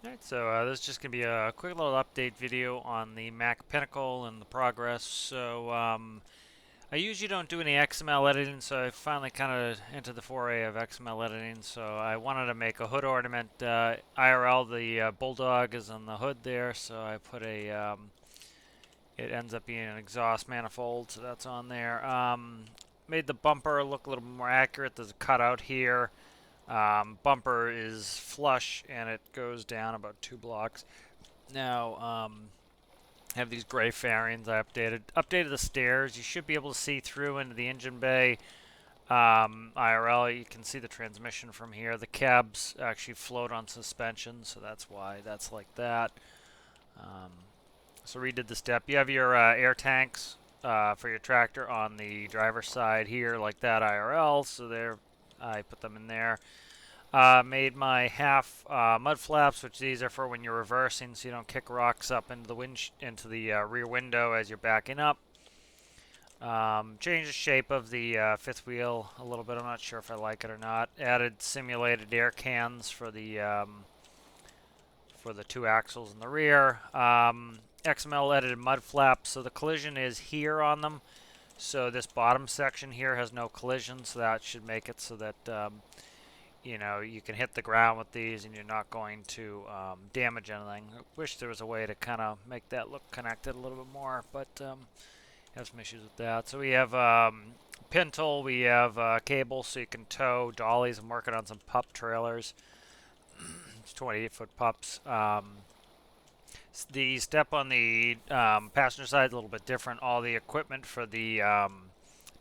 Alright, so this is just going to be a quick little update video on the Mack Pinnacle and the progress. I usually don't do any XML editing, so I finally kind of entered the foray of XML editing. So I wanted to make a hood ornament. IRL, the Bulldog is on the hood there, so I put it ends up being an exhaust manifold, so that's on there. Made the bumper look a little more accurate. There's a cutout here. Bumper is flush and it goes down about 2 blocks. Now, I have these gray fairings I updated the stairs. You should be able to see through into the engine bay. IRL, you can see the transmission from here. The cabs actually float on suspension, so that's why that's like that. So redid the step. You have your air tanks for your tractor on the driver's side here, like that IRL. So there, I put them in there. Made my half mud flaps, which these are for when you're reversing, so you don't kick rocks up into the rear window as you're backing up. Changed the shape of the fifth wheel a little bit. I'm not sure if I like it or not. Added simulated air cans for the 2 axles in the rear. XML edited mud flaps, so the collision is here on them. So this bottom section here has no collision, so that should make it so that you can hit the ground with these and you're not going to damage anything. I wish there was a way to kind of make that look connected a little bit more, but have some issues with that. So we have pintle, we have cable so you can tow dollies. I'm working on some pup trailers. It's 28-foot pups. The step on the passenger side is a little bit different. All the equipment for the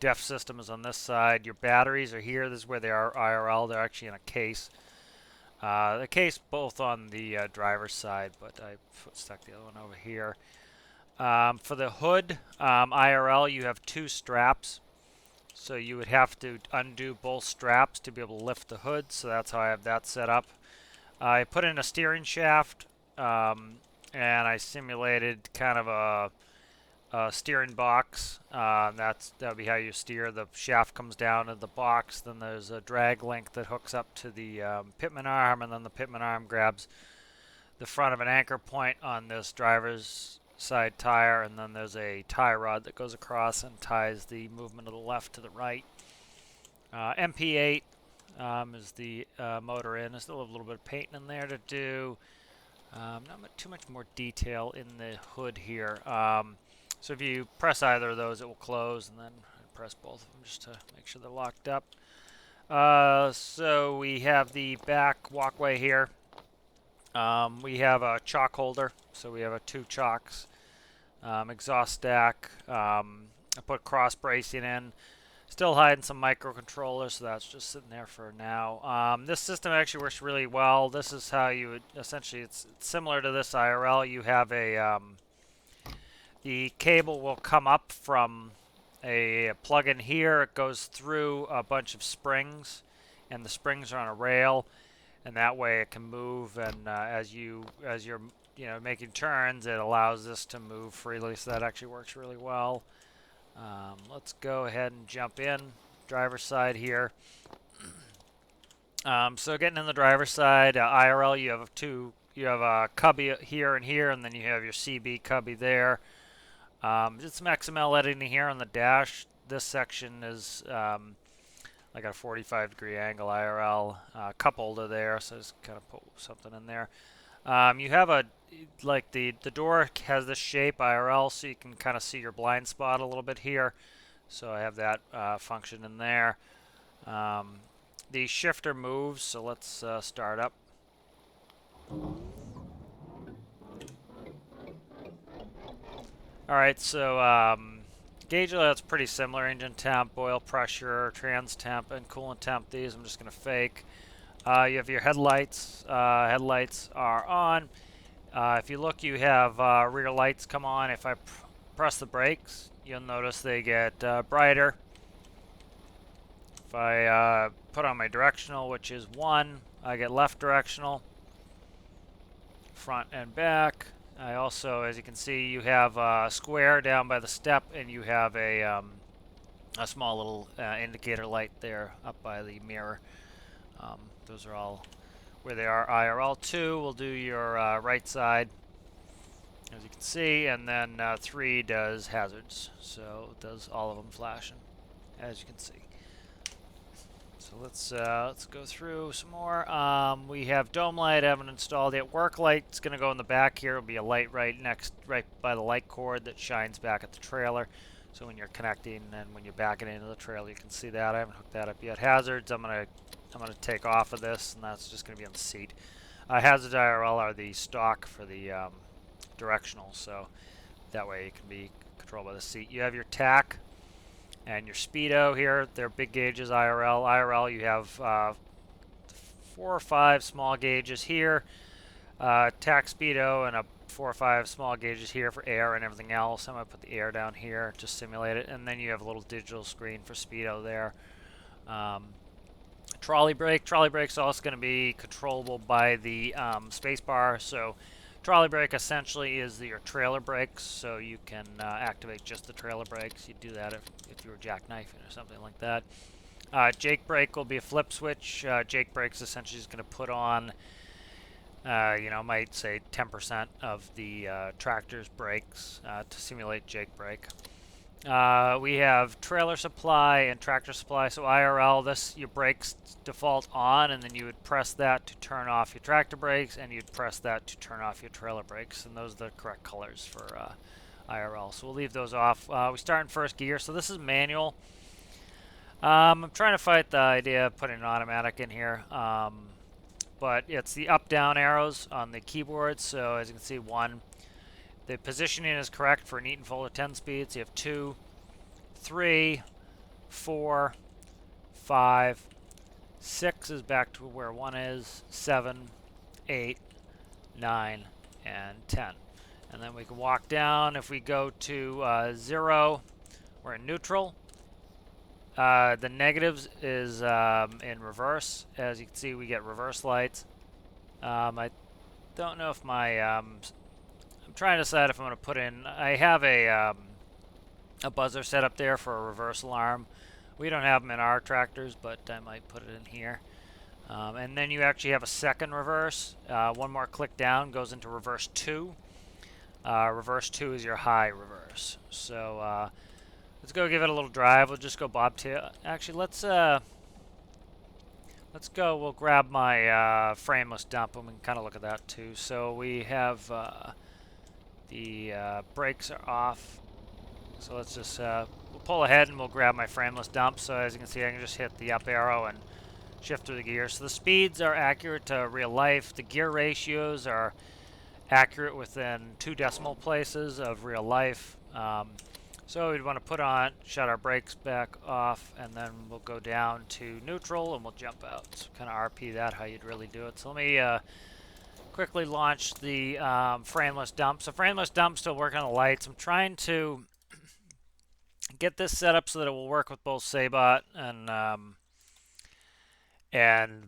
DEF system is on this side. Your batteries are here. This is where they are IRL. They're actually in a case. The case both on the driver's side, but I stuck the other one over here. For the hood, IRL, you have 2 straps. So you would have to undo both straps to be able to lift the hood. So that's how I have that set up. I put in a steering shaft, and I simulated kind of a steering box. That would be how you steer. The shaft comes down to the box. Then there's a drag link that hooks up to the pitman arm, and then the pitman arm grabs the front of an anchor point on this driver's side tire, and then there's a tie rod that goes across and ties the movement of the left to the right. MP8 is the motor in. There's still a little bit of painting in there to do. Not too much more detail in the hood here. So if you press either of those, it will close, and then press both of them just to make sure they're locked up. So we have the back walkway here. We have a chalk holder, so we have 2 chalks. Exhaust stack. I put cross bracing in. Still hiding some microcontrollers, so that's just sitting there for now. This system actually works really well. This is how you would, essentially, it's similar to this IRL. You have the cable will come up from a plug-in here. It goes through a bunch of springs, and the springs are on a rail, and that way it can move. And as you're making turns, it allows this to move freely. So that actually works really well. Let's go ahead and jump in driver's side here. So getting in the driver's side, IRL, you have a cubby here and here, and then you have your CB cubby there. Did some XML editing here on the dash. This section is like a 45-degree angle IRL, cup holder there, so just kind of put something in there. You have the door has this shape IRL, so you can kind of see your blind spot a little bit here. So I have that function in there. The shifter moves, so let's start up. Alright, so gauge that's pretty similar. Engine temp, oil pressure, trans temp, and coolant temp. These I'm just going to fake. You have your headlights. Headlights are on. If you look, you have rear lights come on. If I press the brakes, you'll notice they get brighter. If I put on my directional, which is 1, I get left directional, front and back. I also, as you can see, you have a square down by the step, and you have a small little indicator light there up by the mirror. Those are all where they are IRL. 2 will do your right side, as you can see, and then 3 does hazards, so it does all of them flashing, as you can see. So let's go through some more. We have dome light. I haven't installed it. Work light is going to go in the back here. It'll be a light right by the light cord that shines back at the trailer. So when you're connecting and when you're backing into the trailer, you can see that. I haven't hooked that up yet. Hazards, I'm gonna take off of this, and that's just going to be on the seat. Hazards IRL are the stock for the directional, so that way it can be controlled by the seat. You have your tack and your speedo here. They're big gauges IRL. IRL, you have 4 or 5 small gauges here. Tack speedo and a 4 or 5 small gauges here for air and everything else. I'm going to put the air down here to simulate it. And then you have a little digital screen for speedo there. Trolley brake. Trolley brake's also going to be controllable by the space bar. So trolley brake essentially is your trailer brakes, so you can activate just the trailer brakes. You do that if you were jackknifing or something like that. Jake brake will be a flip switch. Jake brake's essentially is going to put on, might say 10% of the tractor's brakes to simulate Jake brake. We have trailer supply and tractor supply. So IRL, your brakes default on, and then you would press that to turn off your tractor brakes, and you'd press that to turn off your trailer brakes, and those are the correct colors for IRL. So we'll leave those off. We start in first gear, so this is manual. I'm trying to fight the idea of putting an automatic in here, but it's the up-down arrows on the keyboard. So as you can see, 1. The positioning is correct for an Eaton Fuller 10 speeds. You have 2, 3, 4, 5, 6 is back to where 1 is, 7, 8, 9, and 10. And then we can walk down. If we go to 0, we're in neutral. The negatives is in reverse. As you can see, we get reverse lights. I don't know if my... I'm trying to decide if I'm going to put in... I have a buzzer set up there for a reverse alarm. We don't have them in our tractors, but I might put it in here. And then you actually have a second reverse. One more click down goes into reverse 2. Reverse 2 is your high reverse. So let's go give it a little drive. We'll just go bobtail. Actually, let's go. We'll grab my frameless dump, and we can kind of look at that too. So we have the brakes are off. So let's just we'll pull ahead, and we'll grab my frameless dump. So as you can see, I can just hit the up arrow and shift through the gears. So the speeds are accurate to real life. The gear ratios are accurate within 2 decimal places of real life. So we'd want to shut our brakes back off, and then we'll go down to neutral, and we'll jump out. So kind of RP that, how you'd really do it. So let me quickly launch the frameless dump. So frameless dump still working on the lights. I'm trying to get this set up so that it will work with both Sabot and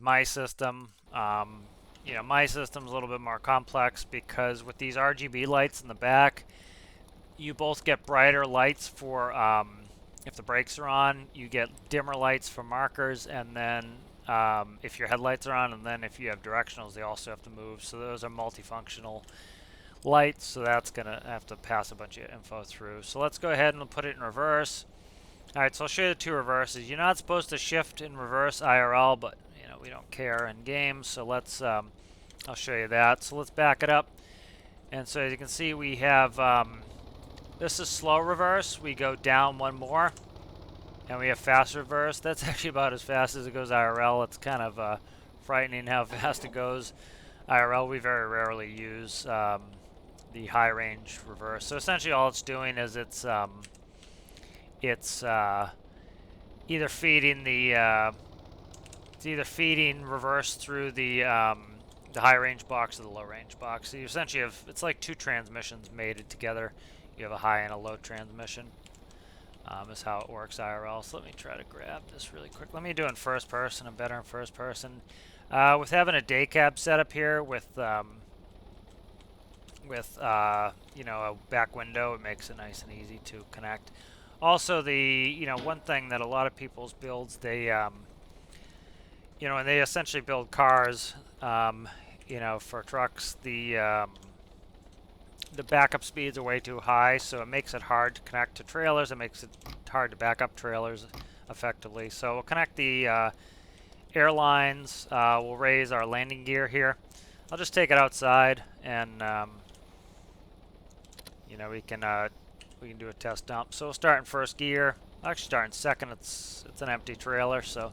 my system. My system's a little bit more complex because with these RGB lights in the back, you both get brighter lights for if the brakes are on. You get dimmer lights for markers, and then if your headlights are on, and then if you have directionals, they also have to move. So those are multifunctional lights, so that's going to have to pass a bunch of info through. So let's go ahead and we'll put it in reverse. Alright, so I'll show you the 2 reverses. You're not supposed to shift in reverse IRL, but we don't care in games, so let's I'll show you that. So let's back it up. And so as you can see, we have this is slow reverse. We go down 1 more, and we have fast reverse. That's actually about as fast as it goes IRL. It's kind of frightening how fast it goes IRL. We very rarely use the high range reverse. So essentially all it's doing is it's either feeding reverse through the high range box or the low range box. So you essentially have, it's like 2 transmissions mated together. You have a high and a low transmission. Is how it works IRL. So let me try to grab this really quick. Let me do it in first person. I'm better in first person. With having a day cab setup here with a back window, it makes it nice and easy to connect. Also, one thing that a lot of people's builds, they and they essentially build cars. You know, for trucks, the backup speeds are way too high, so it makes it hard to connect to trailers. It makes it hard to back up trailers effectively. So we'll connect the airlines. We'll raise our landing gear here. I'll just take it outside, and you know, we can do a test dump. So we'll start in first gear. I'll actually start in second. It's an empty trailer, so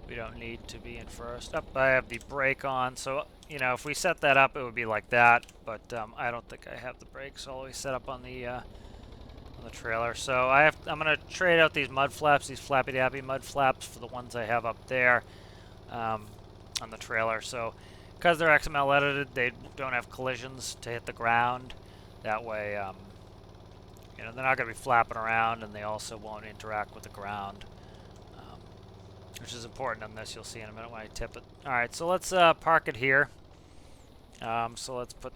we don't need to be in first. Up, I have the brake on, so you know, if we set that up, it would be like that. But I don't think I have the brakes all the way set up on the trailer. So I'm gonna trade out these mud flaps, these flappy dappy mud flaps, for the ones I have up there on the trailer. So because they're XML edited, they don't have collisions to hit the ground. That way, you know, they're not gonna be flapping around, and they also won't interact with the ground. Which is important on this. You'll see in a minute when I tip it. All right, so let's park it here. So let's put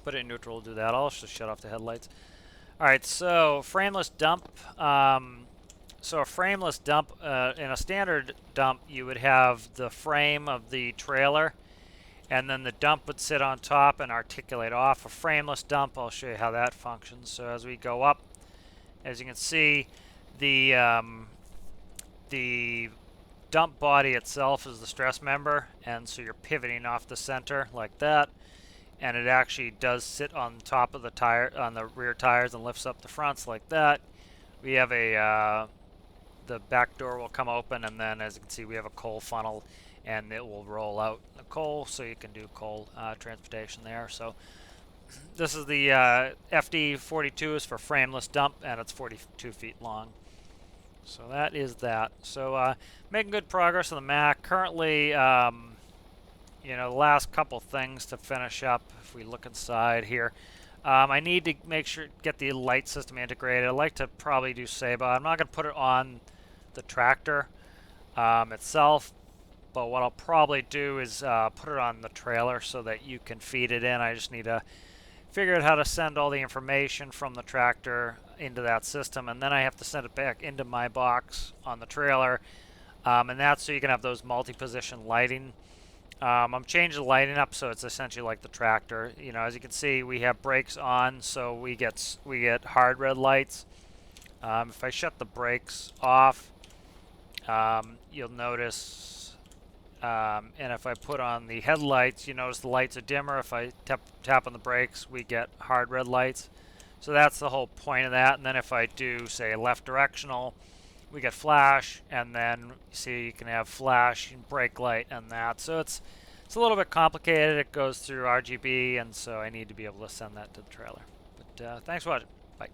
put it in neutral. We'll do that. I'll just shut off the headlights. All right, so frameless dump. So a frameless dump, in a standard dump, you would have the frame of the trailer, and then the dump would sit on top and articulate off. A frameless dump, I'll show you how that functions. So as we go up, as you can see, the dump body itself is the stress member, and so you're pivoting off the center like that, and it actually does sit on top of the tire, on the rear tires, and lifts up the fronts like that. We have a the back door will come open, and then as you can see, we have a coal funnel, and it will roll out the coal, so you can do coal transportation there. So this is the FD42 is for frameless dump, and it's 42 feet long. So that is that. So making good progress on the Mack. Currently, you know, the last couple things to finish up. If we look inside here, I need to make sure get the light system integrated. I'd like to probably do Saba. I'm not going to put it on the tractor itself, but what I'll probably do is put it on the trailer so that you can feed it in. I just need to figure out how to send all the information from the tractor into that system, and then I have to send it back into my box on the trailer, and that's so you can have those multi-position lighting. I'm changing the lighting up so it's essentially like the tractor. You know, as you can see, we have brakes on, so we get hard red lights. If I shut the brakes off, you'll notice, and if I put on the headlights, you notice the lights are dimmer. If I tap on the brakes, we get hard red lights. So that's the whole point of that. And then if I do, say, left directional, we get flash, and then see you can have flash and brake light and that. So it's a little bit complicated. It goes through RGB, and so I need to be able to send that to the trailer. But thanks for watching. Bye.